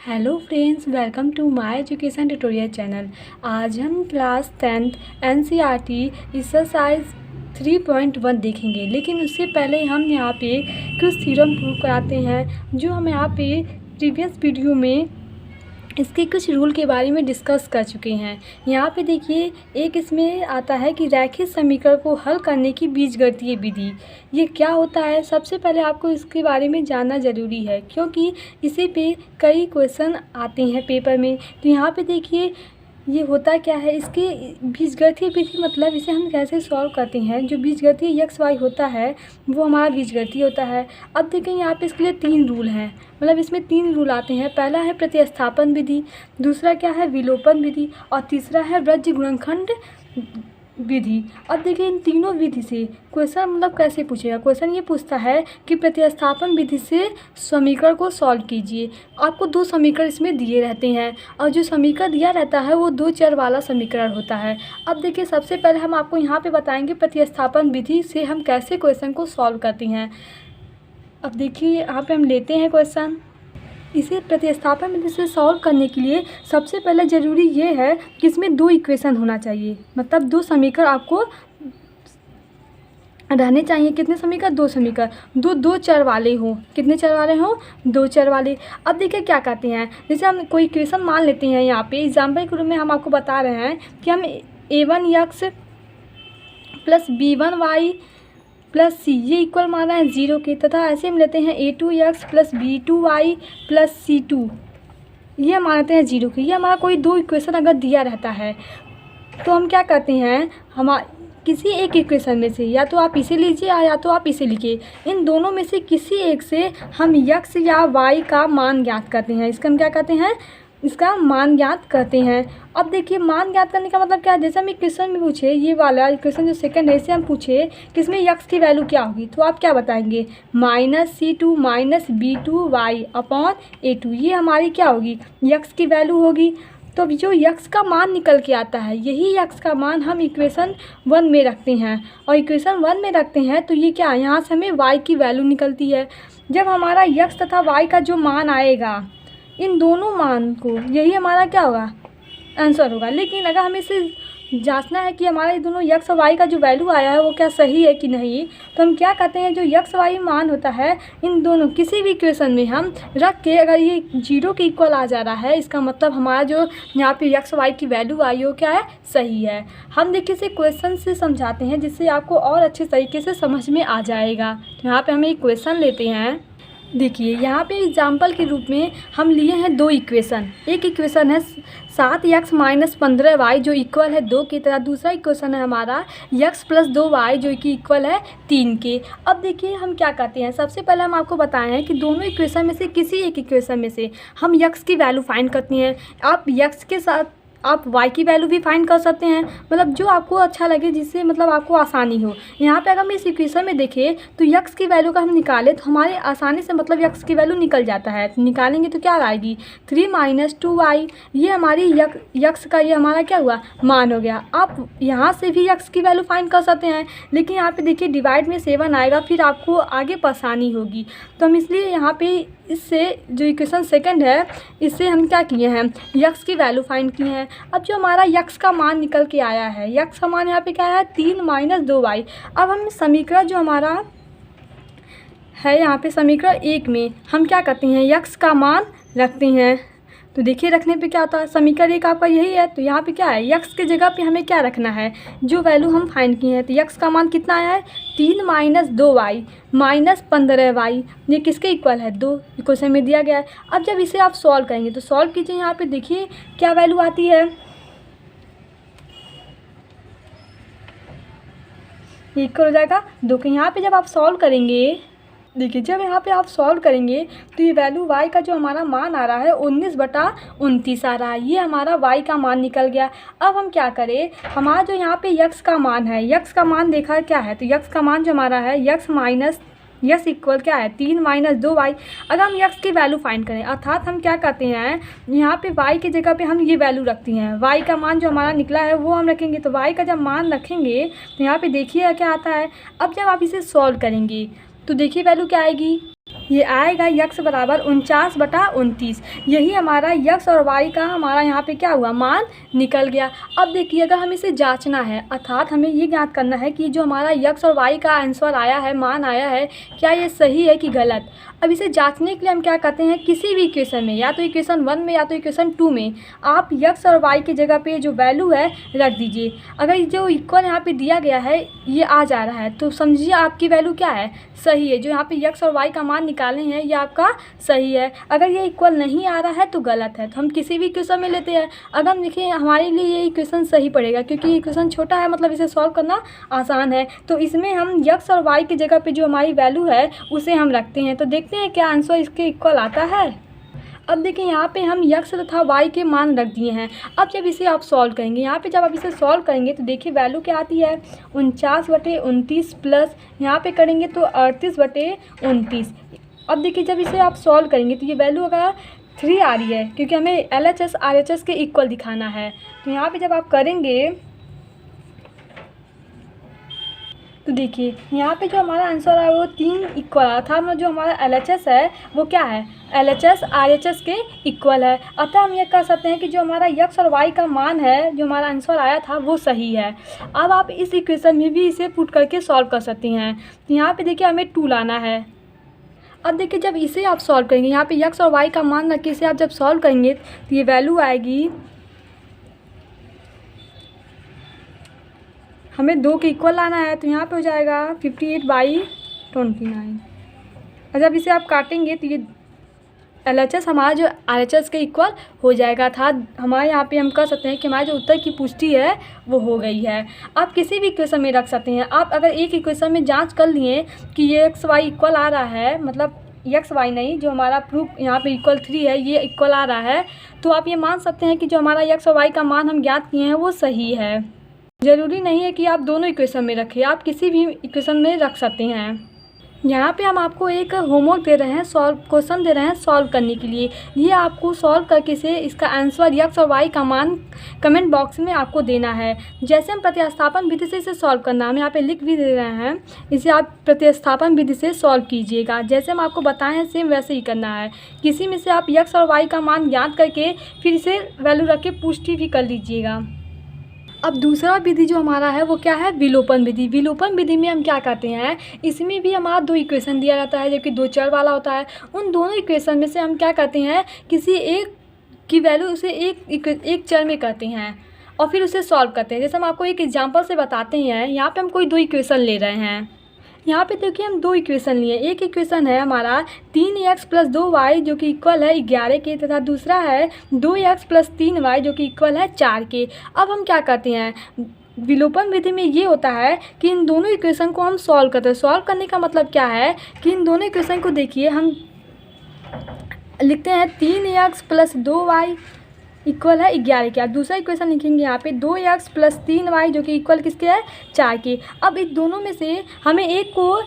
Hello friends, welcome to my education tutorial channel. आज हम class 10th NCERT exercise 3.1 देखेंगे, लेकिन उससे पहले हम यहाँ पे कुछ थ्योरम प्रूव कराते हैं जो हम यहाँ पे प्रीवियस वीडियो में इसके कुछ रूल के बारे में डिस्कस कर चुके हैं। यहाँ पे देखिए, एक इसमें आता है कि रैखिक समीकरण को हल करने की बीजगणितीय विधि। ये क्या होता है, सबसे पहले आपको इसके बारे में जानना ज़रूरी है, क्योंकि इसी पे कई क्वेश्चन आते हैं पेपर में। तो यहाँ पे देखिए ये होता क्या है, इसके बीजगणितीय विधि मतलब इसे हम कैसे सॉल्व करते हैं। जो बीजगणितीय एक्स वाई होता है वो हमारा बीजगणितीय होता है। अब देखें यहाँ पे इसके लिए 3 रूल हैं, मतलब इसमें 3 रूल आते हैं। पहला है प्रतिस्थापन विधि, दूसरा क्या है विलोपन विधि, और तीसरा है वज्र गुणनखंड विधि। अब देखिए इन तीनों विधि से क्वेश्चन मतलब कैसे पूछेगा। क्वेश्चन ये पूछता है कि प्रतिस्थापन विधि से समीकरण को सॉल्व कीजिए। आपको 2 समीकरण इसमें दिए रहते हैं, और जो समीकरण दिया रहता है वो 2 चर वाला समीकरण होता है। अब देखिए सबसे पहले हम आपको यहाँ पे बताएंगे प्रतिस्थापन विधि से हम कैसे क्वेश्चन को सॉल्व करते हैं। अब देखिए यहाँ पे हम लेते हैं क्वेश्चन। इसे प्रतिस्थापन विधि से सॉल्व करने के लिए सबसे पहले ज़रूरी ये है कि इसमें 2 इक्वेशन होना चाहिए, मतलब 2 समीकरण आपको रहने चाहिए। कितने समीकरण? 2 समीकरण, 2 चर वाले हों। कितने चर वाले हों? 2 चर वाले। अब देखिए क्या कहते हैं, जैसे हम कोई इक्वेशन मान लेते हैं। यहाँ पे एग्जाम्पल के रूप में हम आपको बता रहे हैं कि हम a1x प्लस b1y प्लस सी ये इक्वल माना है 0 के, तथा ऐसे हम लेते हैं a2x plus b2y plus c2, ये मानते हैं 0 के। ये हमारा कोई 2 इक्वेशन अगर दिया रहता है तो हम क्या करते हैं, हम किसी एक इक्वेशन में से, या तो आप इसे लीजिए या तो आप इसे लिखिए, इन दोनों में से किसी एक से हम x या y का मान ज्ञात करते हैं। इसका हम क्या कहते हैं, इसका मान ज्ञात करते हैं। अब देखिए मान ज्ञात करने का मतलब क्या है, जैसे हम इक्वेशन में पूछे, ये वाला इक्वेशन जो सेकंड है, इसे हम पूछे कि इसमें x की वैल्यू क्या होगी, तो आप क्या बताएंगे, -c2 minus b2y upon a2, ये हमारी क्या होगी, x की वैल्यू होगी। तो जो x का मान निकल के आता है, यही x का मान हम इक्वेशन 1 में रखते हैं, और इक्वेशन 1 में रखते हैं तो ये क्या है, यहाँ से हमें y की वैल्यू निकलती है। जब हमारा x तथा y का जो मान आएगा, इन दोनों मान को, यही हमारा क्या होगा, आंसर होगा। लेकिन अगर हमें इसे जांचना है कि हमारा ये दोनों x और y का जो वैल्यू आया है वो क्या सही है कि नहीं, तो हम क्या कहते हैं, जो x y मान होता है, इन दोनों किसी भी इक्वेशन में हम रख के, अगर ये 0 के इक्वल आ जा रहा है, इसका मतलब हमारा जो यहाँ पे x y की वैल्यू आई हो क्या है, सही है। हम देखिए इसे क्वेश्चन से समझाते हैं, जिससे आपको और अच्छे तरीके से समझ में आ जाएगा। तो यहाँ पर हम एक क्वेश्चन लेते हैं। देखिए यहाँ पे एग्जाम्पल के रूप में हम लिए हैं 2 इक्वेशन। एक इक्वेशन है 7x माइनस 15y जो इक्वल है 2 के, तरह दूसरा इक्वेशन है हमारा x प्लस 2y जो कि इक्वल है 3 के। अब देखिए हम क्या करते हैं, सबसे पहले हम आपको बताए हैं कि दोनों इक्वेशन में से किसी एक इक्वेशन में से हम x की वैल्यू फाइंड करते हैं। आप x के साथ आप y की वैल्यू भी फाइंड कर सकते हैं, मतलब जो आपको अच्छा लगे, जिससे मतलब आपको आसानी हो। यहाँ पे अगर हम इस इक्वेशन में देखें तो x की वैल्यू का हम निकालें तो हमारे आसानी से मतलब x की वैल्यू निकल जाता है। तो निकालेंगे तो क्या आएगी, 3 माइनस 2y, ये हमारी x का ये हमारा क्या हुआ, मान हो गया। आप यहाँ से भी x की वैल्यू फाइंड कर सकते हैं, लेकिन यहाँ पे देखिए डिवाइड में 7 आएगा, फिर आपको आगे परेशानी होगी। तो हम इसलिए यहाँ पे इससे जो इक्वेशन सेकंड है, इससे हम क्या किए हैं, x की वैल्यू फाइंड किए हैं। अब जो हमारा x का मान निकल के आया है, x का मान यहाँ पे क्या है, 3 माइनस 2y। अब हम समीकरण जो हमारा है यहाँ पे समीकरण 1 में हम क्या करते हैं, x का मान रखते हैं। तो देखिए रखने पे क्या होता है, समीकरण 1 आपका यही है, तो यहाँ पे क्या है, x के जगह पे हमें क्या रखना है, जो वैल्यू हम फाइंड किए हैं। तो x का मान कितना आया है, 3 माइनस 2y माइनस 15y, ये किसके इक्वल है, 2 इक्वेशन में दिया गया है। अब जब इसे आप सॉल्व करेंगे तो सॉल्व कीजिए, यहाँ पे देखिए क्या वैल्यू आती है, इक्वल हो जाएगा 2 के। यहाँ पे जब आप सॉल्व करेंगे, देखिए जब यहाँ पे आप सॉल्व करेंगे तो ये वैल्यू y का जो हमारा मान आ रहा है 19/29 आ रहा है, ये हमारा y का मान निकल गया। अब हम क्या करें, हमारा जो यहाँ पे x का मान है, x का मान देखा क्या है, तो x का मान जो हमारा है x माइनस यस इक्वल क्या है, 3 माइनस 2y। अगर हम x की वैल्यू फाइंड करें, अर्थात हम क्या करते हैं, यहाँ पे y की जगह पे हम ये वैल्यू रखती हैं, y का मान जो हमारा निकला है वो हम रखेंगे। तो y का जब मान रखेंगे तो यहाँ पे देखिए क्या आता है। अब जब आप इसे सॉल्व करेंगे तो देखिए वैल्यू क्या आएगी, ये आएगा यक्स बराबर 49/29। यही हमारा यक्स और वाई का हमारा यहाँ पे क्या हुआ, मान निकल गया। अब देखिए अगर हमें इसे जांचना है, अर्थात हमें ये ज्ञात करना है कि जो हमारा यक्स और वाई का आंसर आया है, मान आया है, क्या ये सही है कि गलत। अब इसे जांचने के लिए हम क्या करते हैं, किसी भी इक्वेशन में, या तो इक्वेशन 1 में या तो इक्वेशन 2 में, आप यक्स और वाई की जगह पे जो वैल्यू है रख दीजिए। अगर जो इक्वल यहाँ पे दिया गया है ये आ जा रहा है तो समझिए आपकी वैल्यू क्या है, सही है। जो यहाँ पे यक्स और वाई का मान निकाले हैं ये आपका सही है। अगर ये इक्वल नहीं आ रहा है तो गलत है, तो हम किसी भी इक्वेशन में लेते हैं। अगर हम देखिए हमारे लिए ये इक्वेशन सही पड़ेगा क्योंकि इक्वेशन छोटा है, मतलब इसे सॉल्व करना आसान है। तो इसमें हम यक्स और वाई की जगह पे जो हमारी वैल्यू है उसे हम रखते हैं। तो देखते हैं क्या आंसर इसके इक्वल आता है। अब देखिए यहाँ पे हम यक्स तथा वाई के मान रख दिए हैं। अब जब इसे आप सॉल्व करेंगे, यहाँ पे जब आप इसे सॉल्व करेंगे तो देखिए वैल्यू क्या आती है, 49/29 प्लस यहाँ पे करेंगे तो 38/29। अब देखिए जब इसे आप सॉल्व करेंगे तो ये वैल्यू अगर 3 आ रही है क्योंकि हमें LHS RHS के इक्वल दिखाना है। तो यहाँ पे जब आप करेंगे तो देखिए यहाँ पे जो हमारा आंसर है वो 3 इक्वल आया था। जो हमारा LHS है वो क्या है, LHS RHS के इक्वल है। अतः हम ये कह सकते हैं कि जो हमारा यक्स और वाई का मान है, जो हमारा आंसर आया था वो सही है। अब आप इस इक्वेशन में भी इसे पुट करके सॉल्व कर सकती हैं। तो यहाँ पे देखिए हमें 2 लाना है। अब देखिए जब इसे आप सॉल्व करेंगे, यहाँ पे यक्स और वाई का मान रख के इसे आप जब सॉल्व करेंगे तो ये वैल्यू आएगी, हमें 2 के इक्वल लाना है तो यहाँ पे हो जाएगा 58/29। और जब इसे आप काटेंगे तो ये LHS हमारा जो RHS के इक्वल हो जाएगा था। हमारे यहाँ पे हम कह सकते हैं कि हमारे जो उत्तर की पुष्टि है वो हो गई है। आप किसी भी इक्वेशन में रख सकते हैं। आप अगर एक इक्वेशन में जांच कर लिए कि ये एक्स वाई इक्वल आ रहा है, मतलब एक्स वाई नहीं, जो हमारा प्रूफ यहाँ पे इक्वल 3 है ये इक्वल आ रहा है, तो आप ये मान सकते हैं कि जो हमारा एक्स और वाई का मान हम ज्ञात किए हैं वो सही है। ज़रूरी नहीं है कि आप दोनों इक्वेशन में रखें, आप किसी भी इक्वेशन में रख सकते हैं। यहाँ पे हम आपको एक होमवर्क दे रहे हैं, क्वेश्चन दे रहे हैं सॉल्व करने के लिए। ये आपको सॉल्व करके से इसका आंसर यक्स और वाई का मान कमेंट बॉक्स में आपको देना है। जैसे हम प्रतिस्थापन विधि से इसे सॉल्व करना, हम यहाँ पे लिख भी दे रहे हैं, इसे आप प्रतिस्थापन विधि से सॉल्व कीजिएगा। जैसे हम आपको बताएं हैं सेम वैसे ही करना है। किसी में से आप यक्स और वाई का मान ज्ञात करके फिर इसे वैल्यू रख के पुष्टि भी कर लीजिएगा। अब दूसरा विधि जो हमारा है वो क्या है, विलोपन विधि। विलोपन विधि में हम क्या करते हैं, इसमें भी हमारा 2 इक्वेशन दिया जाता है जबकि 2 चर वाला होता है। उन दोनों इक्वेशन में से हम क्या करते हैं, किसी एक की वैल्यू उसे एक चर में करते हैं और फिर उसे सॉल्व करते हैं। जैसे हम आपको एक एग्जांपल से बताते हैं। यहाँ पे हम कोई 2 इक्वेशन ले रहे हैं। यहाँ पे देखिए हम 2 इक्वेशन लिए। एक इक्वेशन है हमारा 3x + 2y जो कि इक्वल है 11 के, तथा दूसरा है 2x + 3y जो कि इक्वल है 4 के। अब हम क्या करते हैं, विलोपन विधि में ये होता है कि इन दोनों इक्वेशन को हम सॉल्व करते हैं। सॉल्व करने का मतलब क्या है कि इन दोनों इक्वेशन को देखिए हम लिखते हैं 3x + 2y इक्वल है 11 के। अब दूसरा इक्वेशन लिखेंगे यहाँ पे 2x + 3y जो कि इक्वल किसके है, 4 के। अब इन दोनों में से हमें एक को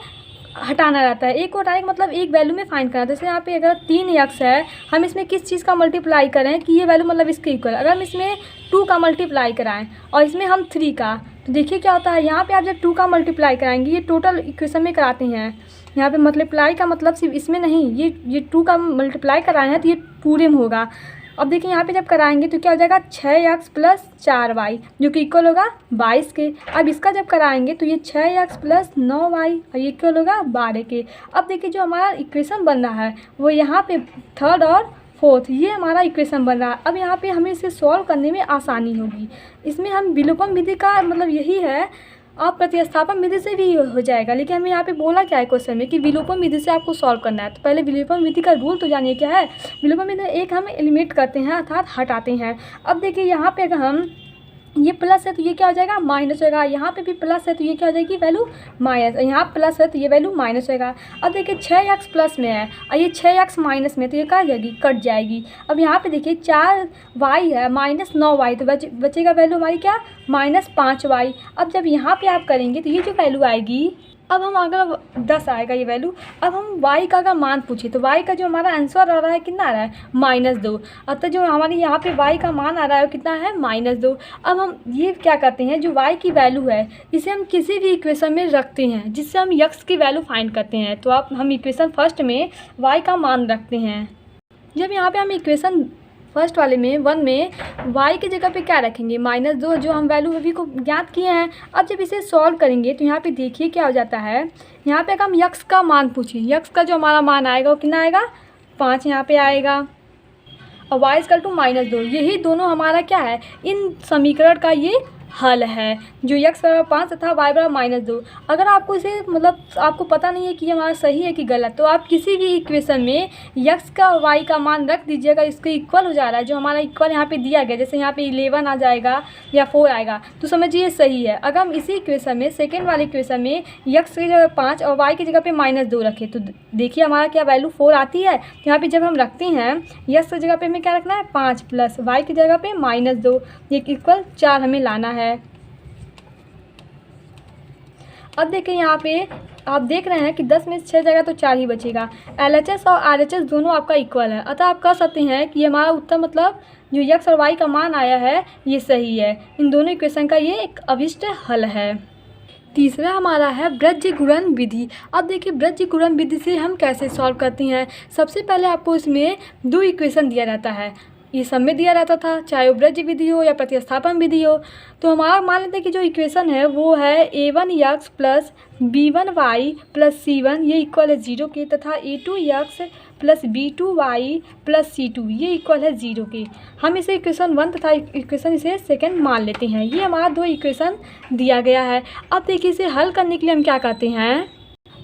हटाना रहता है। एक को हटाने का मतलब एक वैल्यू में फाइंड करना है। जैसे यहाँ पे अगर 3x है, हम इसमें किस चीज़ का मल्टीप्लाई करें कि ये वैल्यू मतलब इसके इक्वल। अगर हम इसमें 2 का मल्टीप्लाई कराएं और इसमें हम 3 का, तो देखिए क्या होता है, यहाँ पे आप जब 2 का मल्टीप्लाई कराएंगे, ये टोटल इक्वेशन में कराते हैं। यहाँ पे मल्टीप्लाई का मतलब सिर्फ इसमें नहीं, ये 2 का मल्टीप्लाई कराए हैं तो ये पूरे में होगा। अब देखिए यहाँ पे जब कराएंगे तो क्या हो जाएगा, 6x + 4y जो कि इक्वल होगा 22 के। अब इसका जब कराएंगे तो ये 6x + 9y और ये इक्वल होगा 12 के। अब देखिए जो हमारा इक्वेशन बन रहा है वो यहाँ पे 3rd और 4th ये हमारा इक्वेशन बन रहा है। अब यहाँ पे हमें इसे सॉल्व करने में आसानी होगी। इसमें हम विलोपन विधि का मतलब यही है, आप प्रतिस्थापन विधि से भी हो जाएगा, लेकिन हमें यहाँ पे बोला क्या है क्वेश्चन में कि विलोपन विधि से आपको सॉल्व करना है। तो पहले विलोपन विधि का रूल तो जानिए क्या है। विलोपन विधि एक हम एलिमिनेट करते हैं अर्थात हटाते हैं। अब देखिए यहाँ पे अगर हम ये प्लस है तो ये क्या हो जाएगा, माइनस होगा। यहाँ पे भी प्लस है तो ये क्या हो जाएगी, वैल्यू माइनस। यहाँ प्लस है तो ये वैल्यू माइनस होगा। अब देखिए 6x प्लस में है और ये 6x माइनस में, तो ये क्या हो जाएगी, कट जाएगी। अब यहाँ पे देखिए 4y है -9y तो बचेगा वैल्यू हमारी क्या, -5y। अब जब यहाँ पे आप करेंगे तो ये जो वैल्यू आएगी अब हम अगर 10 आएगा ये वैल्यू, अब हम y का अगर मान पूछे तो y का जो हमारा आंसर आ रहा है कितना आ रहा है -2। अतः जो हमारे यहाँ पे y का मान आ रहा है वो कितना है -2। अब हम ये क्या करते हैं, जो y की वैल्यू है इसे हम किसी भी इक्वेशन में रखते हैं जिससे हम x की वैल्यू फाइंड करते हैं। तो हम इक्वेशन फर्स्ट में y का मान रखते हैं। जब यहाँ पे हम इक्वेशन फर्स्ट वाले में 1 में y की जगह पे क्या रखेंगे -2, जो हम वैल्यू अभी को ज्ञात किए हैं। अब जब इसे सॉल्व करेंगे तो यहाँ पे देखिए क्या हो जाता है। यहाँ पे अगर हम x का मान पूछें, x का जो हमारा मान आएगा वो कितना आएगा 5 यहाँ पे आएगा, और y = -2। यही दोनों हमारा क्या है, इन समीकरण का ये हल है, जो x = 5 तथा y = -2। अगर आपको इसे मतलब आपको पता नहीं है कि ये हमारा सही है कि गलत, तो आप किसी भी इक्वेशन में x का और y का मान रख दीजिएगा, इसके इक्वल हो जा रहा है। जो हमारा इक्वल यहाँ पे दिया गया, जैसे यहाँ पे 11 आ जाएगा या 4 आएगा तो समझिए सही है। अगर हम इसी इक्वेशन में सेकेंड वाले इक्वेशन में x की जगह 5 और y की जगह पे -2 रखें तो देखिए हमारा क्या वैल्यू 4 आती है। यहाँ पे जब हम रखते हैं x की जगह पे हमें क्या रखना है 5 प्लस y की जगह पे -2, ये इक्वल 4 हमें लाना है। अब देखिए यहाँ पे आप देख रहे हैं कि 10 में 6 जगह तो 4 ही बचेगा। LHS और RHS दोनों आपका इक्वल है, अतः आप कह सकते हैं कि हमारा उत्तर मतलब जो x और y का मान आया है ये सही है। इन दोनों इक्वेशन का ये एक अभिष्ट हल है। तीसरा हमारा है वृज्य गुणन विधि। अब देखिए वृज्य गुणन विधि से हम कैसे सॉल्व करते हैं। सबसे पहले आपको इसमें 2 इक्वेशन दिया रहता है, ये सब में दिया रहता था, चाहे वो वृज्य विधि हो या प्रतिस्थापन विधि हो। तो हमारा मान लेते हैं कि जो इक्वेशन है वो है a1x plus b1y plus c1 ये इक्वल है 0 के, तथा a2x plus b2y plus c2 ये इक्वल है 0 के। हम इसे इक्वेशन 1 तथा इक्वेशन इसे सेकंड मान लेते हैं। ये हमारा 2 इक्वेशन दिया गया है। अब देखिए इसे हल करने के लिए हम क्या करते हैं,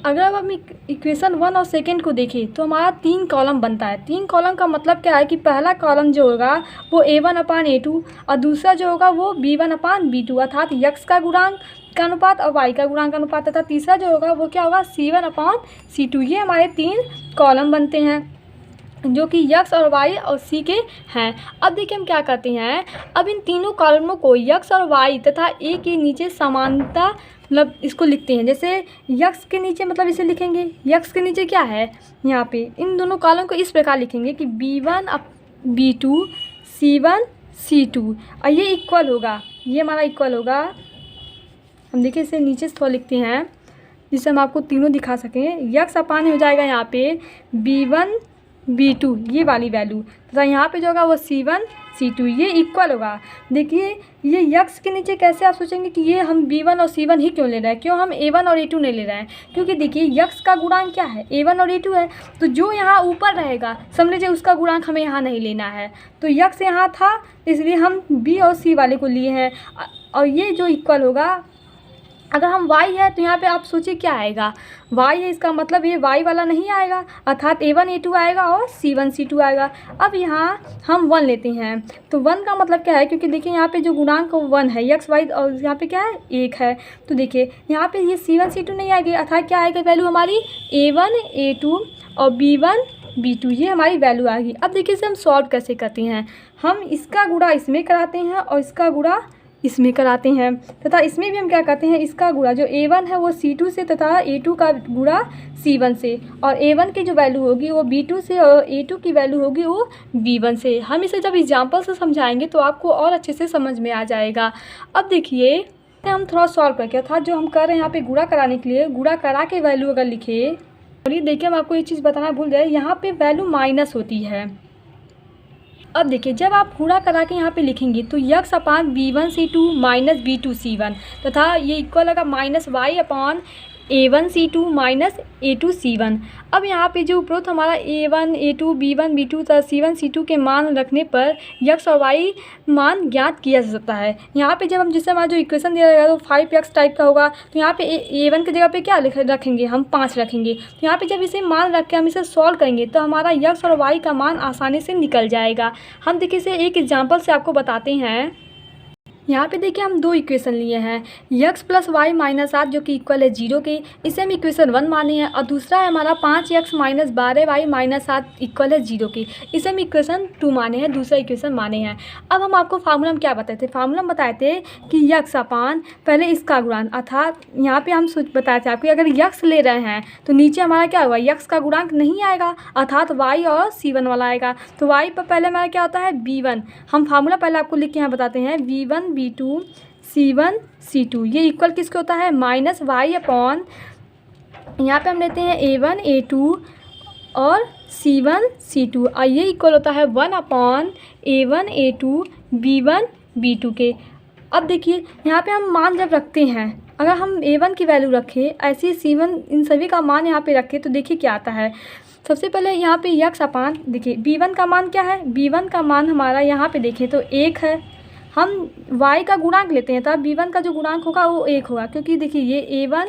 अगर अब हम इक्वेशन 1 और सेकेंड को देखें तो हमारा 3 कॉलम बनता है। 3 कॉलम का मतलब क्या है कि पहला कॉलम जो होगा वो a1/a2 और दूसरा जो होगा वो b1/b2 अर्थात x का गुणांक का अनुपात और y का गुणांक का अनुपात, तथा तीसरा जो होगा वो क्या होगा c1/c2। ये हमारे 3 कॉलम बनते हैं जो कि x और y और c के हैं। अब देखिए हम क्या करते हैं, अब इन तीनों कॉलमों को x और y तथा a के नीचे समानता मतलब इसको लिखते हैं। जैसे x के नीचे मतलब इसे लिखेंगे, x के नीचे क्या है यहाँ पे इन दोनों कॉलम को इस प्रकार लिखेंगे कि b1/b2 c1 c2 और ये इक्वल होगा, ये हमारा इक्वल होगा। हम देखिए इसे नीचे से थोड़ा लिखते हैं जिससे हम आपको तीनों दिखा सकें। x अपान हो जाएगा यहाँ पे b1 b2 ये वाली वैल्यू, तथा यहाँ पे जो होगा वो c1 c2 ये इक्वल होगा। देखिए ये x के नीचे कैसे आप सोचेंगे कि ये हम b1 और c1 ही क्यों ले रहे हैं, क्यों हम a1 और a2 नहीं ले रहे हैं, क्योंकि देखिए x का गुणांक क्या है a1 और a2 है, तो जो यहाँ ऊपर रहेगा समझ लीजिए उसका गुणांक हमें यहाँ नहीं लेना है। तो x यहाँ था इसलिए हम b और c वाले को लिए हैं, और ये जो इक्वल होगा अगर हम y है तो यहाँ पे आप सोचिए क्या आएगा, y है इसका मतलब ये y वाला नहीं आएगा, अर्थात a1 a2 आएगा और c1 c2 आएगा। अब यहाँ हम 1 लेते हैं तो 1 का मतलब क्या है, क्योंकि देखिए यहाँ पे जो गुणांक 1 है x y और यहाँ पे क्या है 1 है, तो देखिए यहाँ पे ये c1 c2 नहीं आएगी, अर्थात क्या आएगा वैल्यू हमारी a1 a2 और b1 b2 ये हमारी वैल्यू आएगी। अब देखिए इसे हम सॉल्व कैसे करते हैं, हम इसका गुणा इसमें कराते हैं और इसका गुणा इसमें कराते हैं, तथा इसमें भी हम क्या करते हैं इसका गुणा जो a1 है वो c2 से तथा a2 का गुणा c1 से, और a1 की जो वैल्यू होगी वो b2 से और a2 की वैल्यू होगी वो b1 से। हम इसे जब एग्जाम्पल से समझाएंगे तो आपको और अच्छे से समझ में आ जाएगा। अब देखिए हम थोड़ा सॉल्व करके था जो हम कर रहे हैं यहाँ पे गुणा कराने के लिए, गुणा करा के वैल्यू अगर लिखे, और ये देखिए हम आपको ये चीज़ बताना भूल गए, यहाँ पे वैल्यू माइनस होती है। अब देखिए जब आप गुणा करा के यहाँ पे लिखेंगे तो x अपान b1 c2 minus b2 c1 तथा ये इक्वल होगा माइनस y अपान a1 c2 minus a2 c1। अब यहाँ पे जो उपरोक्त हमारा a1 a2 b1 b2 तथा c1 c2 के मान रखने पर x और y मान ज्ञात किया जा सकता है। यहाँ पे जब हम जिससे हमारा जो इक्वेशन दिया जाएगा तो 5x टाइप का होगा, तो यहाँ पे a1 की जगह पे क्या रखेंगे हम 5 रखेंगे। तो यहाँ पे जब इसे मान रख के हम इसे सॉल्व करेंगे तो हमारा x और y का मान आसानी से निकल जाएगा। हम देखिए इसे एक एग्जाम्पल से आपको बताते हैं। यहाँ पे देखिए हम दो इक्वेशन लिए हैं, x प्लस वाई माइनस 8 जो कि इक्वल है 0 के, इसे हम इक्वेशन 1 माने हैं, और दूसरा है हमारा 5x minus 12y minus 7 equal है 0 के, इसे हम इक्वेशन 2 माने हैं, दूसरा इक्वेशन माने हैं। अब हम आपको फार्मूला में क्या बताए थे, फार्मूला में बताए थे कि x अपान पहले इसका गुणांक, अर्थात यहाँ पे हम बताए थे आपको अगर x ले रहे हैं तो नीचे हमारा क्या होगा, x का गुणांक नहीं आएगा, अर्थात y और c1 वाला आएगा। तो y पर पहले हमारा क्या होता है b1, हम फार्मूला पहले आपको लिख के यहाँ बताते हैं, v1 v2 c1 c2, ये इक्वल किसके होता है, माइनस वाई अपॉन यहाँ पे हम लेते हैं a1 a2 और c1 c2, और ये इक्वल होता है 1 upon a1 a2 b1 b2 के। अब देखिए यहाँ पे हम मान जब रखते हैं, अगर हम a1 की वैल्यू रखें, ऐसे c1, इन सभी का मान यहाँ पे रखें तो देखिए क्या आता है। सबसे पहले यहाँ पे x अपान, देखिए b1 का मान क्या है, b1 का मान हमारा यहाँ पे देखें तो 1 है, हम y का गुणांक लेते हैं तब b1 का जो गुणांक होगा वो 1 होगा, क्योंकि देखिए ये a1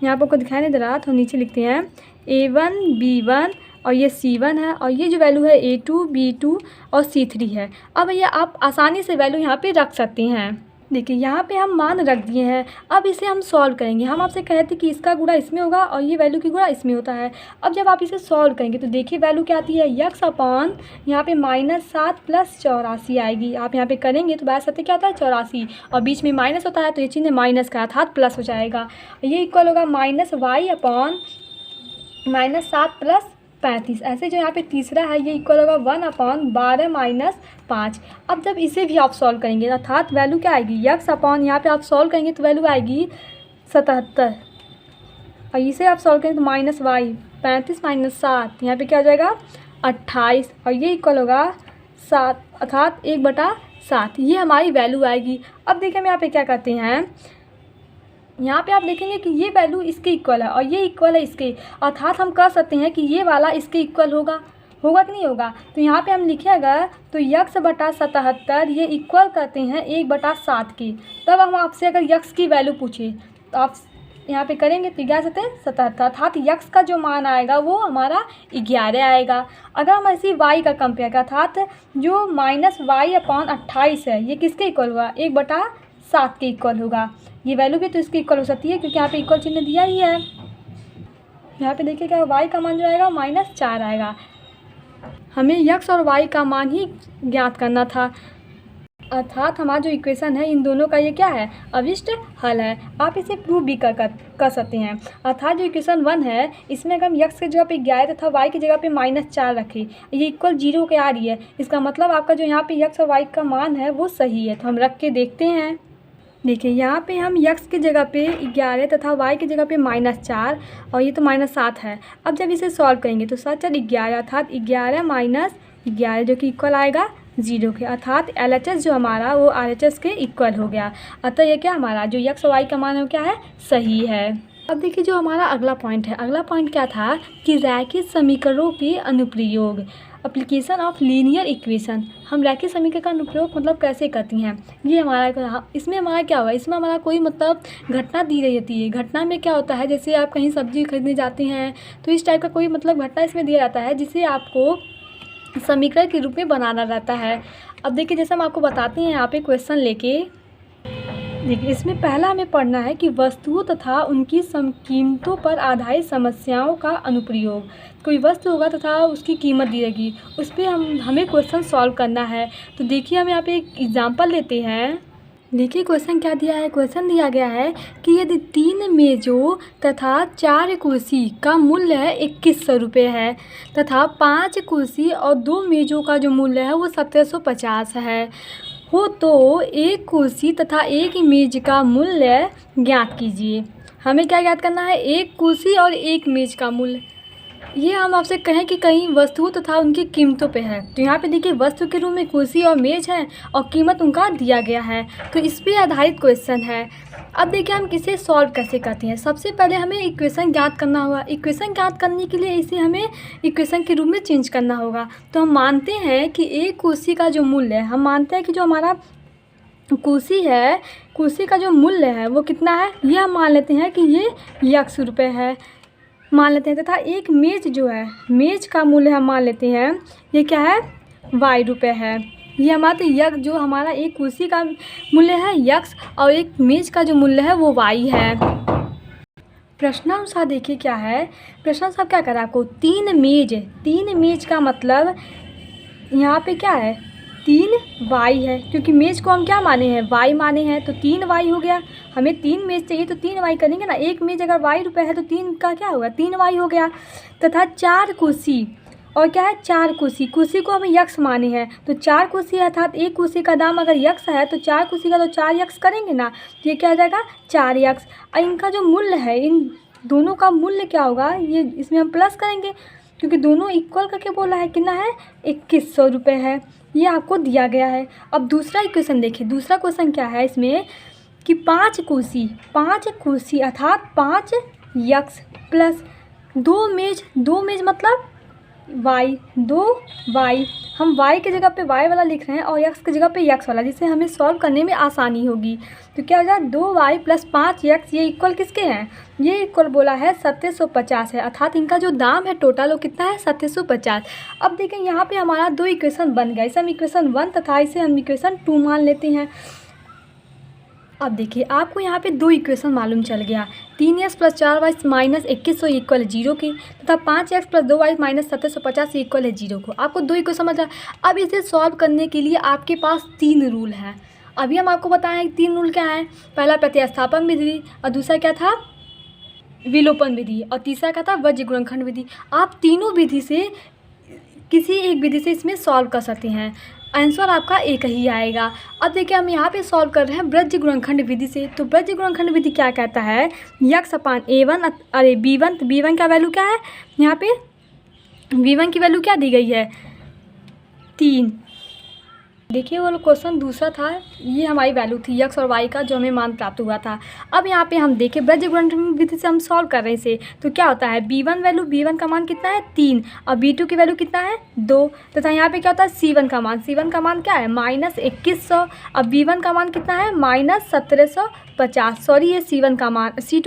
यहाँ पर आपको दिखाई नहीं दे रहा तो नीचे लिखते हैं a1 b1 और ये c1 है, और ये जो वैल्यू है a2 b2 और c3 है। अब ये आप आसानी से वैल्यू यहाँ पे रख सकते हैं। देखिए यहाँ पे हम मान रख दिए हैं, अब इसे हम सॉल्व करेंगे। हम आपसे कहे थे कि इसका गुणा इसमें होगा और ये वैल्यू की गुणा इसमें होता है। अब जब आप इसे सॉल्व करेंगे तो देखिए वैल्यू क्या आती है, x अपॉन यहाँ पे -7 प्लस 84 आएगी। आप यहाँ पे करेंगे तो बाय सत्य क्या होता है 84, और बीच में माइनस होता है तो ये चिन्ह माइनस का अर्थात प्लस हो जाएगा। ये इक्वल होगा -y अपॉन -7 प्लस 35, ऐसे जो यहाँ पे तीसरा है ये इक्वल होगा 1 अपॉन 12 माइनस 5। अब जब इसे भी आप सॉल्व करेंगे अर्थात वैल्यू क्या आएगी, x अपॉन यहाँ पे आप सॉल्व करेंगे तो वैल्यू आएगी 77, और इसे आप सॉल्व करेंगे तो माइनस वाई 35 माइनस 7 यहाँ पे क्या हो जाएगा 28, और ये इक्वल होगा 7 अर्थात 1/7, ये हमारी वैल्यू आएगी। अब देखिए हम यहाँ पे क्या करते हैं, यहाँ पे आप देखेंगे कि ये वैल्यू इसके इक्वल है और ये इक्वल है इसके, अर्थात हम कह सकते हैं कि ये वाला इसके इक्वल होगा कि नहीं होगा। तो यहाँ पे हम लिखेगा तो x/77 ये इक्वल करते हैं 1/7 की। तब हम आपसे अगर x की वैल्यू पूछे तो आप यहाँ पे करेंगे तो 11×77 अर्थात x का जो मान आएगा वो हमारा 11 आएगा। अगर हम ऐसी y का कंपेयर करें अर्थात जो -y/28 है ये किसके इक्वल होगा, 1/7 के इक्वल होगा। ये वैल्यू भी तो इसकी इक्वल हो सकती है क्योंकि यहाँ पे इक्वल चिन्ह दिया ही है। यहाँ पे देखिए क्या y का मान जो आएगा -4 आएगा। हमें x और y का मान ही ज्ञात करना था, अर्थात हमारा जो इक्वेशन है इन दोनों का ये क्या है, अभिष्ट हल है। आप इसे प्रूव भी कर सकते हैं। अर्थात जो इक्वेशन 1 है इसमें अगर हम x की जगह पे 11 तथा y की जगह पे -4 रखें, ये इक्वल 0 के आ रही है, इसका मतलब आपका जो यहाँ पे x और y का मान है वो सही है। तो हम रख के देखते हैं। देखिए यहाँ पे हम x की जगह पे 11 तथा y की जगह पे -4 और ये तो -7 है। अब जब इसे सॉल्व करेंगे तो 7 × 11 अर्थात 11 - 11 जो कि इक्वल आएगा 0 के, अर्थात LHS जो हमारा वो RHS के इक्वल हो गया। अतः ये क्या हमारा जो x और y का मान है वो क्या है, सही है। अब देखिए जो हमारा अगला पॉइंट है, अगला पॉइंट क्या था कि रैखिक समीकरणों के अनुप्रयोग, एप्लीकेशन ऑफ लीनियर इक्वेशन। हम रैखिक समीकरण का अनुप्रयोग मतलब कैसे करती हैं, ये हमारा इसमें हमारा क्या होगा, इसमें हमारा कोई मतलब घटना दी गई होती है। घटना में क्या होता है, जैसे आप कहीं सब्जी खरीदने जाते हैं तो इस टाइप का कोई मतलब घटना इसमें दिया जाता है जिसे आपको समीकरण के रूप में बनाना रहता है। अब देखिए जैसे हम आपको बताते हैं यहाँ पे क्वेश्चन लेके, देखिए इसमें पहला हमें पढ़ना है कि वस्तुओं तथा उनकी कीमतों पर आधारित समस्याओं का अनुप्रयोग। कोई वस्तु होगा तथा उसकी कीमत दी जाएगी, उस पर हमें क्वेश्चन सॉल्व करना है। तो देखिए हम यहाँ पे एक एग्जांपल लेते हैं। देखिए क्वेश्चन क्या दिया है, क्वेश्चन दिया गया है कि यदि 3 मेज़ों तथा 4 कुर्सी का मूल्य है 2100 रुपये है तथा 5 कुर्सी और 2 मेज़ों का जो मूल्य है वो 1750 है हो, तो एक कुर्सी तथा एक मेज़ का मूल्य ज्ञात कीजिए। हमें क्या ज्ञात करना है, एक कुर्सी और एक मेज़ का मूल्य। ये हम आपसे कहें कि कहीं वस्तुओं तथा उनकी कीमतों पे है, तो यहाँ पे देखिए वस्तु के रूप में कुर्सी और मेज़ है और कीमत उनका दिया गया है, तो इस पर आधारित क्वेश्चन है। अब देखिए हम किसे सॉल्व कैसे करते हैं। सबसे पहले हमें इक्वेशन ज्ञात करना होगा। इक्वेशन ज्ञात करने के लिए इसे हमें इक्वेशन के रूप में चेंज करना होगा। तो हम मानते हैं कि एक कुर्सी का जो मूल्य है, हम मानते हैं कि जो हमारा कुर्सी है, कुर्सी का जो मूल्य है वो कितना है, ये हम मान लेते हैं कि ये x रुपये है मान लेते हैं, तथा एक मेज़ जो है, मेज़ का मूल्य हम मान लेते हैं ये क्या है, y रुपये है। ये हमारा यक्स जो हमारा एक कुर्सी का मूल्य है यक्स और एक मेज का जो मूल्य है वो वाई है। प्रश्नानुसार देखिए क्या है, प्रश्नानुसार क्या करा आपको, 3 मेज का मतलब यहाँ पे क्या है 3 वाई है, क्योंकि मेज को हम क्या माने हैं वाई माने हैं, तो 3 वाई हो गया। हमें 3 मेज चाहिए तो 3 वाई करेंगे ना, एक मेज अगर वाई रुपये है तो 3 का क्या होगा 3 वाई हो गया। तथा 4 कुर्सी और क्या है 4 कुर्सी, कुर्सी को हमें यक्स माने हैं, तो 4 कुर्सी है अर्थात एक कुर्सी का दाम अगर यक्स है तो 4 कुर्सी का तो 4 यक्स करेंगे ना, तो ये क्या हो जाएगा 4 यक्स। और इनका जो मूल्य है इन दोनों का मूल्य क्या होगा, ये इसमें हम प्लस करेंगे क्योंकि दोनों इक्वल करके बोला है, कितना है 2100 रुपये है, ये आपको दिया गया है। अब दूसरा इक्वेशन देखिए, दूसरा क्वेश्चन क्या है इसमें कि 5 कुर्सी अर्थात 5 यक्स प्लस 2 मेज मतलब वाई 2 वाई, हम वाई की जगह पे वाई वाला लिख रहे हैं और यक्स की जगह पे यक्स वाला, जिससे हमें सॉल्व करने में आसानी होगी। तो क्या हो जाए 2 वाई प्लस 5 यक्स, ये इक्वल किसके हैं, ये इक्वल बोला है 2750 है, अर्थात इनका जो दाम है टोटल वो कितना है 2750। अब देखें यहाँ पे हमारा 2 इक्वेशन बन गया, इसे हम इक्वेशन 1 तथा इसे हम इक्वेशन 2 मान लेते हैं। अब देखिए आपको यहाँ पे 2 इक्वेशन मालूम चल गया, 3x plus 4y minus 2100 equal है 0 के, तथा 5x plus 2y minus 2750 equal है 0 को। आपको 2 इक्वेशन समझ आ। अब इसे सॉल्व करने के लिए आपके पास 3 रूल हैं। अभी हम आपको बताएं 3 रूल क्या हैं, पहला प्रतिस्थापन विधि और दूसरा क्या था विलोपन विधि और तीसरा क्या था वज्र गुणनखंड विधि। आप तीनों विधि से किसी एक विधि से इसमें सॉल्व कर सकते हैं, आंसर आपका एक ही आएगा। अब देखिए हम यहाँ पे सॉल्व कर रहे हैं वज्र गुणनखंड विधि से, तो वज्र गुणनखंड विधि क्या कहता है यक्स अपान a1 अरे b1, तो b1 का वैल्यू क्या है यहाँ पे b1 की वैल्यू क्या दी गई है 3। देखिए वो क्वेश्चन दूसरा था, ये हमारी वैल्यू थी यक्स और वाई का जो हमें मान प्राप्त हुआ था। अब यहाँ पे हम देखें वज्र गुणनखंड विधि से हम सॉल्व कर रहे हैं इसे, तो क्या होता है b1 का मान कितना है 3 और b2 की वैल्यू कितना है 2, तथा यहाँ पे क्या होता है c1 का मान क्या है माइनस 2100 और b1 का मान कितना है माइनस 1750, सॉरी ये c2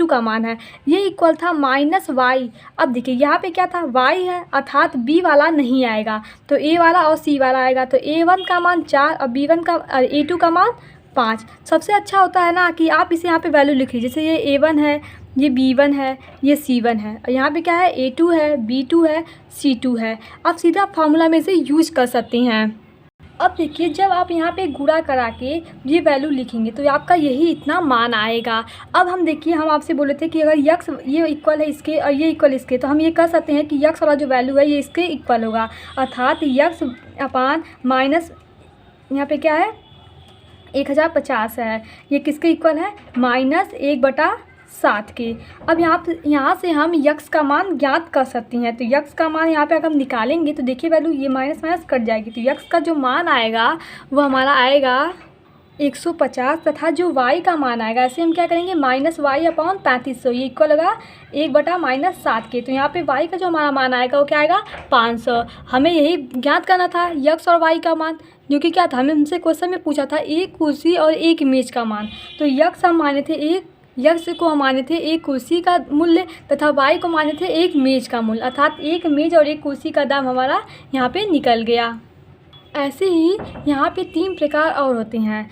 का मान है, ये इक्वल था माइनस वाई। अब देखिए यहाँ पे क्या था y है अर्थात b वाला नहीं आएगा तो a वाला और c वाला आएगा, तो a1 का मान 4 और a2 का मान 5। सबसे अच्छा होता है ना कि आप इसे यहाँ पे वैल्यू लिख लीजिए, जैसे ये a1 है, ये b1 है, ये c1 है और यहाँ पे क्या है a2 है, b2 है, c2 है। आप सीधा फार्मूला में से यूज कर सकते हैं। अब देखिए जब आप यहाँ पे गुणा करा के ये वैल्यू लिखेंगे तो आपका यही इतना मान आएगा। अब हम देखिए हम आपसे बोले थे कि अगर यक्स ये इक्वल है इसके और ये इक्वल इसके, तो हम ये कह सकते हैं कि यक्स वाला जो वैल्यू है ये इसके इक्वल होगा, अर्थात यक्स अपान माइनस यहाँ पे क्या है 1050 है, ये किसके इक्वल है -1/7 के। अब यहाँ से हम यक्स का मान ज्ञात कर सकते हैं, तो यक्स का मान यहाँ पे अगर हम निकालेंगे तो देखिए वैल्यू ये माइनस माइनस कट जाएगी, तो यक्स का जो मान आएगा वो हमारा आएगा 150 तथा जो y का मान आएगा ऐसे हम क्या करेंगे -y/3500, ये इक्वल होगा 1/-7 के। तो यहाँ पे y का जो हमारा मान आएगा वो क्या आएगा 500। हमें यही ज्ञात करना था यक्स और y का मान, जो कि क्या था हमें हमसे क्वेश्चन में पूछा था एक कुर्सी और एक मेज का मान, तो यक्स हम माने थे यक्स को हम माने थे एक कुर्सी का मूल्य तथा वाई को माने थे एक मेज का मूल्य, अर्थात एक मेज और एक कुर्सी का दाम हमारा यहाँ पे निकल गया। ऐसे ही यहाँ पे 3 प्रकार और होते हैं।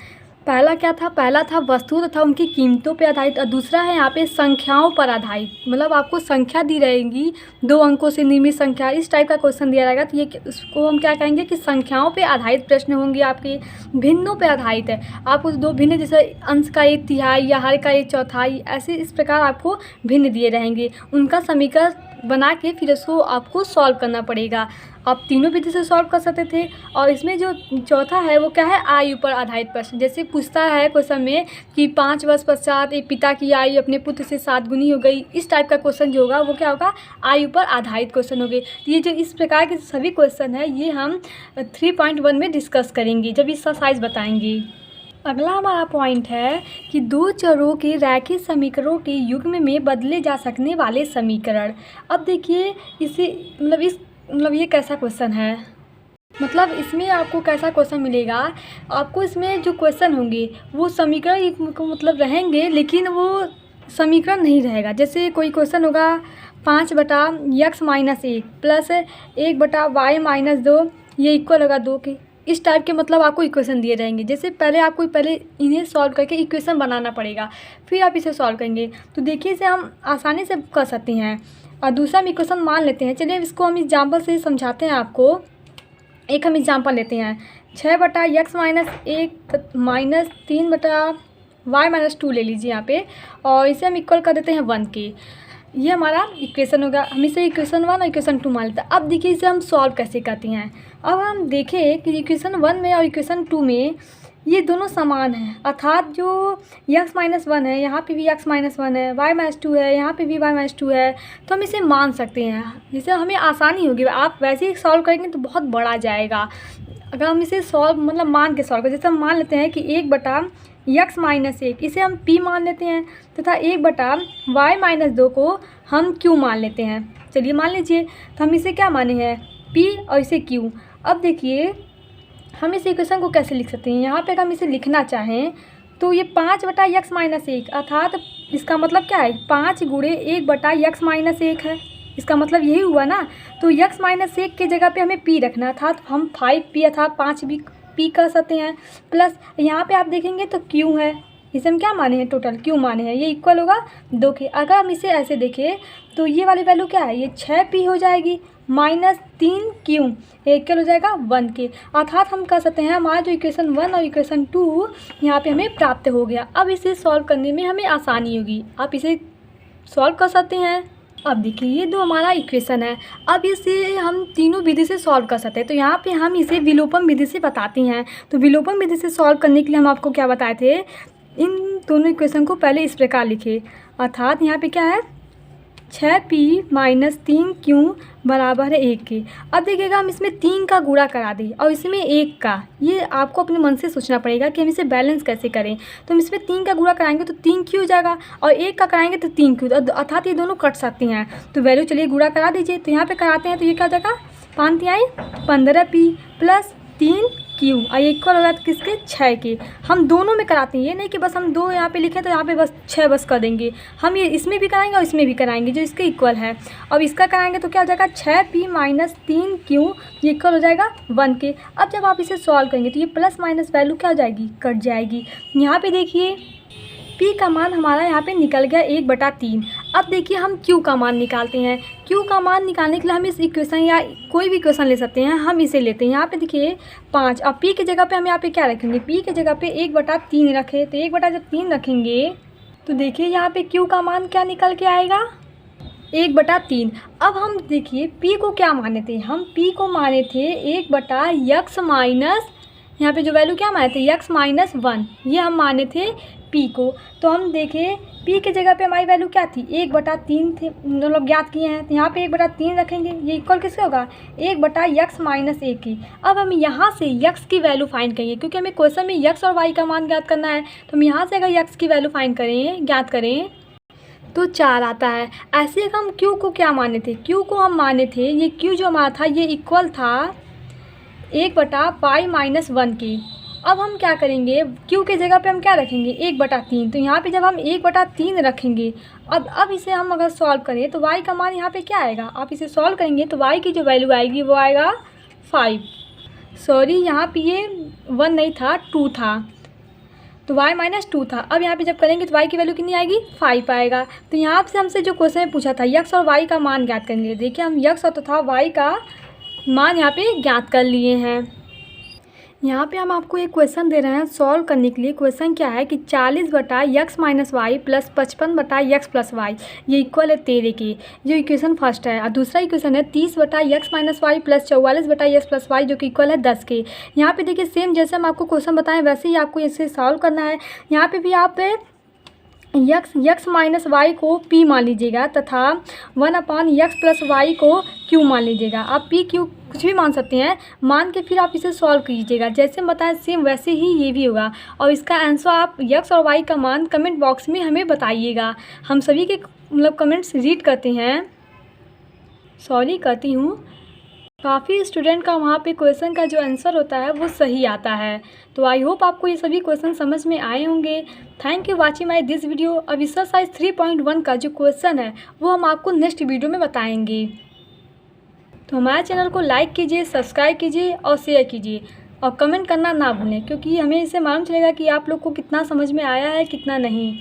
पहला था वस्तु तथा उनकी कीमतों पर आधारित और दूसरा है यहाँ पे संख्याओं पर आधारित, मतलब आपको संख्या दी रहेगी 2 अंकों से निर्मित संख्या, इस टाइप का क्वेश्चन दिया रहेगा तो ये उसको हम क्या कहेंगे कि संख्याओं पे आधारित प्रश्न होंगे आपके। भिन्नों पे आधारित है, आपको 2 भिन्न जैसे अंश का 1/3 या हर का 1/4 ऐसे इस प्रकार आपको भिन्न दिए रहेंगे, उनका समीकरण बना के फिर उसको आपको सॉल्व करना पड़ेगा। आप तीनों विधि से सॉल्व कर सकते थे। और इसमें जो चौथा है वो क्या है आयु पर आधारित प्रश्न, जैसे पूछता है क्वेश्चन में कि 5 वर्ष पश्चात एक पिता की आयु अपने पुत्र से 7 गुनी हो गई, इस टाइप का क्वेश्चन जो होगा वो क्या होगा आयु पर आधारित क्वेश्चन हो गए। तो ये जो इस प्रकार के सभी क्वेश्चन है ये हम 3.1 में डिस्कस करेंगे जब इसका साइज बताएंगे। अगला हमारा पॉइंट है कि 2 चरों के रैखिक समीकरणों के युग्म में बदले जा सकने वाले समीकरण। अब देखिए इसे मतलब ये कैसा क्वेश्चन है, मतलब इसमें आपको कैसा क्वेश्चन मिलेगा, आपको इसमें जो क्वेश्चन होंगे वो समीकरण मतलब रहेंगे लेकिन वो समीकरण नहीं रहेगा। जैसे कोई क्वेश्चन होगा 5/x - 1 प्लस 1/y - 2, ये इक्वल होगा 2 के, इस टाइप के मतलब आपको इक्वेशन दिए रहेंगे। जैसे पहले आपको पहले इन्हें सॉल्व करके इक्वेशन बनाना पड़ेगा, फिर आप इसे सॉल्व करेंगे। तो देखिए इसे हम आसानी से कर सकते हैं। और दूसरा हम इक्वेशन मान लेते हैं। चलिए इसको हम एग्जाम्पल से समझाते हैं आपको। एक हम एग्जाम्पल लेते हैं, 6/(x-1) माइनस 3/(y-2) ले लीजिए यहाँ पे, और इसे हम इक्वल कर देते हैं 1 के। ये हमारा इक्वेशन होगा। हम इसे इक्वेशन 1 और इक्वेशन 2 मान लेते हैं। अब देखिए इसे हम सॉल्व कैसे करते हैं। अब हम देखें कि इक्वेशन 1 में और इक्वेशन 2 में ये दोनों समान हैं, अर्थात जो x-1 है यहाँ पे भी x-1 है, y-2 है यहाँ पे भी y-2 है, तो हम इसे मान सकते हैं। जिससे हमें आसानी होगी। आप वैसे ही सॉल्व करेंगे तो बहुत बड़ा जाएगा। अगर हम इसे सॉल्व मतलब मान के सॉल्व करें, जैसे हम मान लेते हैं कि 1/(x-1) इसे हम p मान लेते हैं, तथा 1/(y-2) को हम q मान लेते हैं। चलिए मान लीजिए, तो हम इसे क्या माने हैं, p और इसे q। अब देखिए हम इस इक्वेशन को कैसे लिख सकते हैं। यहाँ पे अगर हम इसे लिखना चाहें तो ये 5/(x-1) अर्थात इसका मतलब क्या है, 5 गुणे 1/(x-1) है। इसका मतलब यही हुआ ना। तो x-1 के जगह पे हमें p रखना था, तो हम 5p अर्थात 5 भी p कर सकते हैं। प्लस यहाँ पे आप देखेंगे तो q है, इसे हम क्या माने हैं, टोटल q माने हैं। ये इक्वल होगा 2 के। अगर हम इसे ऐसे देखें तो ये वाली वैल्यू क्या है, ये 6p हो जाएगी माइनस 3q, इक्वल हो जाएगा 1 के। अर्थात हम कह सकते हैं हमारा जो इक्वेशन 1 और इक्वेशन 2 यहाँ पे हमें प्राप्त हो गया। अब इसे सॉल्व करने में हमें आसानी होगी। आप इसे सॉल्व कर सकते हैं। अब देखिए ये दो हमारा इक्वेशन है। अब इसे हम तीनों विधि से सॉल्व कर सकते हैं। तो यहाँ पे हम इसे विलोपन विधि से बताते हैं। तो विलोपन विधि से सॉल्व करने के लिए हम आपको क्या बताए थे, इन दोनों इक्वेशन को पहले इस प्रकार लिखे, अर्थात यहाँ पे क्या है 6p माइनस 3q बराबर है 1 के। अब देखिएगा हम इसमें 3 का गुणा करा दें और इसमें 1 का, ये आपको अपने मन से सोचना पड़ेगा कि हम इसे बैलेंस कैसे करें। तो हम इसमें 3 का गुणा कराएंगे तो 3q हो जाएगा, और 1 का कराएंगे तो 3q, अर्थात ये दोनों कट सकते हैं। तो वैल्यू चलिए गुणा करा दीजिए। तो यहाँ पे कराते हैं तो ये क्या हो जाएगा, 5×3 = 15p प्लस 3q, और ये इक्वल होगा किसके, 6 के। हम दोनों में कराते हैं, ये नहीं कि बस हम 2 यहाँ पे लिखें तो यहाँ पे बस 6 बस कर देंगे। हम ये इसमें भी कराएंगे और इसमें भी कराएंगे जो इसके इक्वल है। अब इसका कराएंगे तो क्या हो जाएगा 6p माइनस 3q, ये इक्वल हो जाएगा 1 के। अब जब आप इसे सॉल्व करेंगे तो ये प्लस माइनस वैल्यू क्या हो जाएगी, कट जाएगी। यहाँ पे देखिए p का मान हमारा यहाँ पे निकल गया 1/3। अब देखिए हम q का मान निकालते हैं। q का मान निकालने के लिए हम इस इक्वेशन या कोई भी इक्वेशन ले सकते हैं, हम इसे लेते हैं। यहाँ पे देखिए 5, अब p की जगह पे हम यहाँ पे क्या रखेंगे, p की जगह पे 1/3 रखें। तो 1/3 रखेंगे तो देखिए यहाँ पे q का मान क्या निकल के आएगा, 1/3। अब हम देखिए p को क्या माने थे, हम p को माने थे 1/(x-), यहाँ पे जो वैल्यू क्या माने थे x-1, ये हम माने थे p को। तो हम देखें p के जगह पे हमारी वैल्यू क्या थी, 1/3 थे, मतलब ज्ञात किए हैं। तो यहाँ पे 1/3 रखेंगे, ये इक्वल किससे होगा, 1/(x-1) की। अब हम यहाँ से x की वैल्यू फाइंड करेंगे, क्योंकि हमें क्वेश्चन में x और y का मान ज्ञात करना है। तो हम यहाँ से अगर x की वैल्यू फाइंड करें, ज्ञात करें तो 4 आता है। ऐसे हम q को क्या माने थे, q को हम माने थे, ये q जो हमारा था ये इक्वल था 1/(y-1) की। अब हम क्या करेंगे, q के जगह पे हम क्या रखेंगे 1/3। तो यहाँ पे जब हम 1/3 रखेंगे, अब इसे हम अगर सॉल्व करें तो y का मान यहाँ पे क्या आएगा, आप इसे सॉल्व करेंगे तो y की जो वैल्यू आएगी वो आएगा 5। सॉरी यहाँ पे ये 1 नहीं था, 2 था, तो y-2 था। अब यहाँ पे जब करेंगे तो y की वैल्यू कितनी आएगी, 5 आएगा। तो यहाँ से हमसे जो क्वेश्चन पूछा था x और y का मान ज्ञात करेंगे। देखिए हम x और तथा y का मान यहाँ पे ज्ञात कर लिए हैं। यहाँ पे हम आपको एक क्वेश्चन दे रहे हैं सॉल्व करने के लिए। क्वेश्चन क्या है कि 40/(x-y) प्लस 55/(x+y), ये इक्वल है 13 के, जो इक्वेशन फर्स्ट है। और दूसरा इक्वेशन है 30/(x-y) प्लस 44/(x+y), जो कि इक्वल है 10 के। यहाँ पे देखिए सेम जैसे हम आपको क्वेश्चन बताएं वैसे ही आपको इसे सॉल्व करना है। यहाँ पे भी आप x-y को p मान लीजिएगा तथा 1/(x+y) को q मान लीजिएगा। आप p q कुछ भी मान सकते हैं, मान के फिर आप इसे सॉल्व कीजिएगा। जैसे हम बताएं सेम वैसे ही ये भी होगा। और इसका आंसर आप x और y का मान कमेंट बॉक्स में हमें बताइएगा। हम सभी के मतलब कमेंट्स रीड करते हैं। सॉरी करती हूँ, काफ़ी स्टूडेंट का वहाँ पे क्वेश्चन का जो आंसर होता है वो सही आता है। तो आई होप आपको ये सभी क्वेश्चन समझ में आए होंगे। Thank you watching my this video. अब एक्सरसाइज 3.1 का जो क्वेश्चन है वो हम आपको नेक्स्ट वीडियो में बताएंगे। तो हमारे चैनल को लाइक कीजिए, सब्सक्राइब कीजिए और शेयर कीजिए। और कमेंट करना ना भूलें, क्योंकि हमें इससे मालूम चलेगा कि आप लोग को कितना समझ में आया है, कितना नहीं।